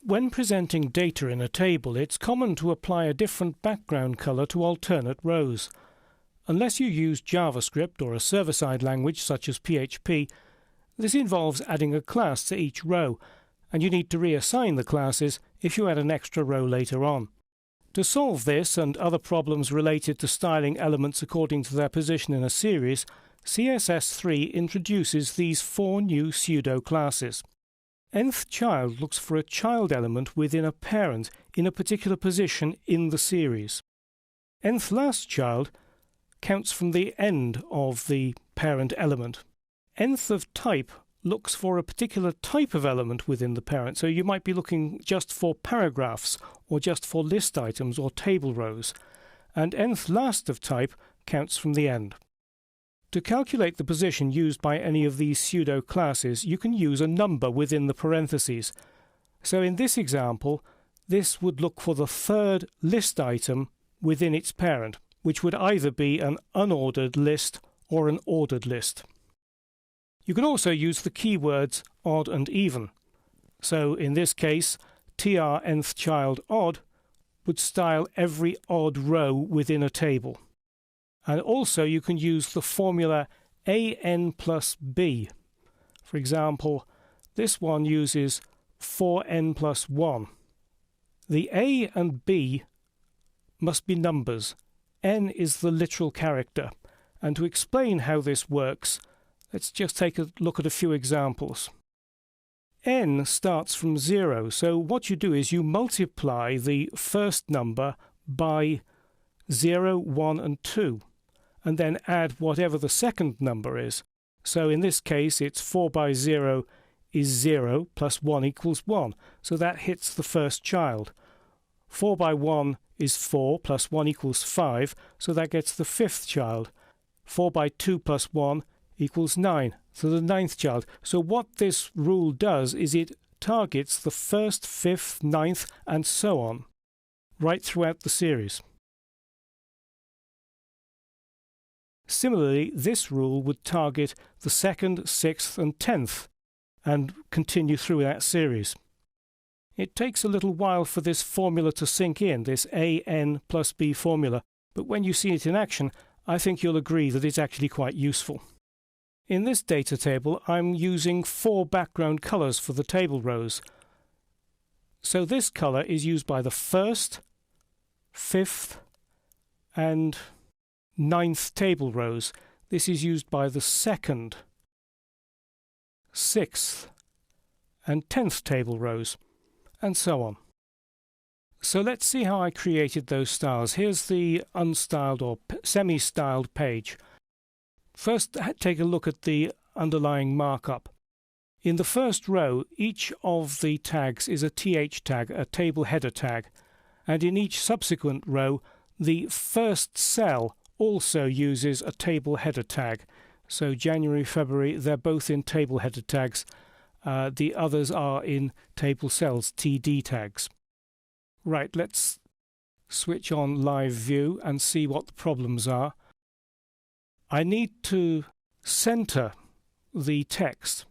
When presenting data in a table, it's common to apply a different background color to alternate rows. Unless you use JavaScript or a server-side language such as PHP, this involves adding a class to each row, and you need to reassign the classes if you add an extra row later on. To solve this and other problems related to styling elements according to their position in a series, CSS3 introduces these 4 new pseudo-classes. Nth child looks for a child element within a parent in a particular position in the series. Nth last child counts from the end of the parent element. Nth of type looks for a particular type of element within the parent, so you might be looking just for paragraphs or just for list items or table rows. And nth last of type counts from the end. To calculate the position used by any of these pseudo-classes, you can use a number within the parentheses. So in this example, this would look for the third list item within its parent, which would either be an unordered list or an ordered list. You can also use the keywords odd and even. So in this case, tr nth child odd would style every odd row within a table. And also you can use the formula an plus b. For example, this one uses 4n plus 1. The a and b must be numbers. N is the literal character. And to explain how this works, let's just take a look at a few examples. N starts from 0, so what you do is you multiply the first number by 0, 1 and 2. And then add whatever the second number is. So in this case, it's 4 by 0 is 0 plus 1 equals 1. So that hits the first child. 4 by 1 is 4 plus 1 equals 5. So that gets the fifth child. 4 by 2 plus 1 equals 9. So the ninth child. So what this rule does is it targets the first, fifth, ninth, and so on, right throughout the series. Similarly, this rule would target the 2nd, 6th and 10th and continue through that series. It takes a little while for this formula to sink in, this an plus b formula, but when you see it in action, I think you'll agree that it's actually quite useful. In this data table, I'm using 4 background colours for the table rows. So this colour is used by the 1st, 5th and 9th table rows. This is used by the 2nd, 6th and 10th table rows, and so on. So let's see how I created those styles. Here's the unstyled or semi-styled page. First, take a look at the underlying markup. In the first row, each of the tags is a th tag, a table header tag, and in each subsequent row, the first cell also uses a table header tag. So January, February, they're both in table header tags. The others are in table cells, TD tags. Right, let's switch on live view and see what the problems are. I need to center the text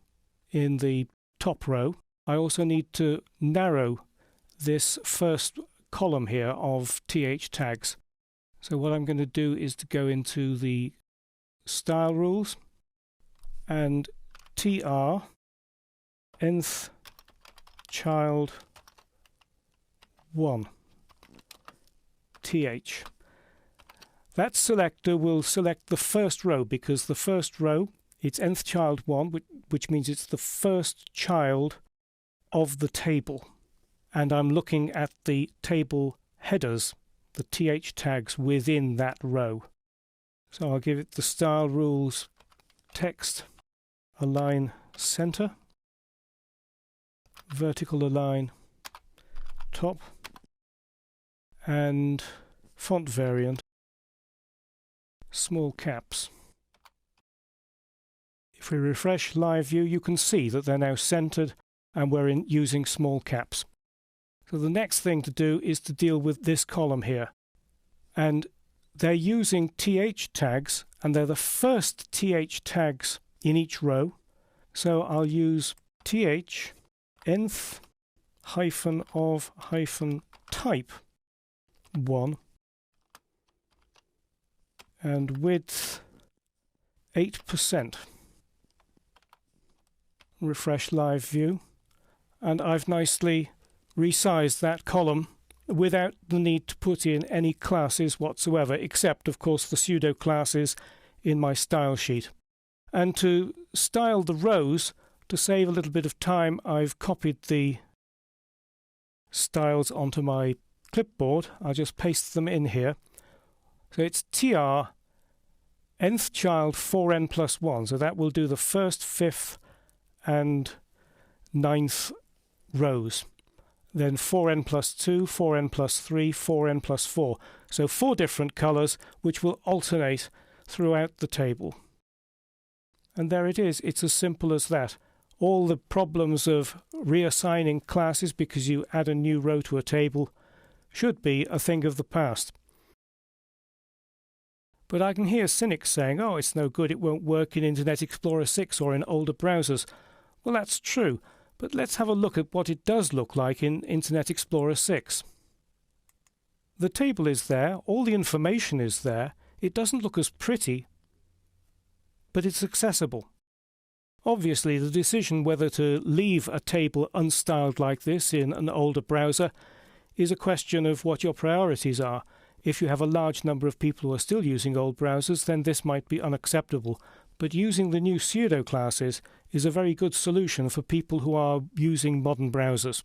in the top row. I also need to narrow this first column here of th tags. So what I'm going to do is to go into the style rules and tr nth child 1 th. That selector will select the first row because the first row, it's nth child 1, which means it's the first child of the table. And I'm looking at the table headers, the th tags within that row. So I'll give it the style rules text align center, vertical align top, and font variant small caps. If we refresh live view, you can see that they're now centered and we're using small caps. So the next thing to do is to deal with this column here. And they're using th tags, and they're the first th tags in each row. So I'll use th nth hyphen of hyphen type 1 and width 8%. Refresh live view, and I've nicely resized that column without the need to put in any classes whatsoever, except of course the pseudo classes in my style sheet. And to style the rows, to save a little bit of time, I've copied the styles onto my clipboard. I'll just paste them in here. So it's tr nth child 4n plus 1, so that will do the first, fifth and ninth rows. Then 4n plus 2, 4n plus 3, 4n plus 4. So 4 different colours which will alternate throughout the table. And there it is. It's as simple as that. All the problems of reassigning classes because you add a new row to a table should be a thing of the past. But I can hear cynics saying, oh, it's no good, it won't work in Internet Explorer 6 or in older browsers. Well, that's true, but let's have a look at what it does look like in Internet Explorer 6. The table is there, all the information is there. It doesn't look as pretty, but it's accessible. Obviously, the decision whether to leave a table unstyled like this in an older browser is a question of what your priorities are. If you have a large number of people who are still using old browsers, then this might be unacceptable. But using the new pseudo classes is a very good solution for people who are using modern browsers.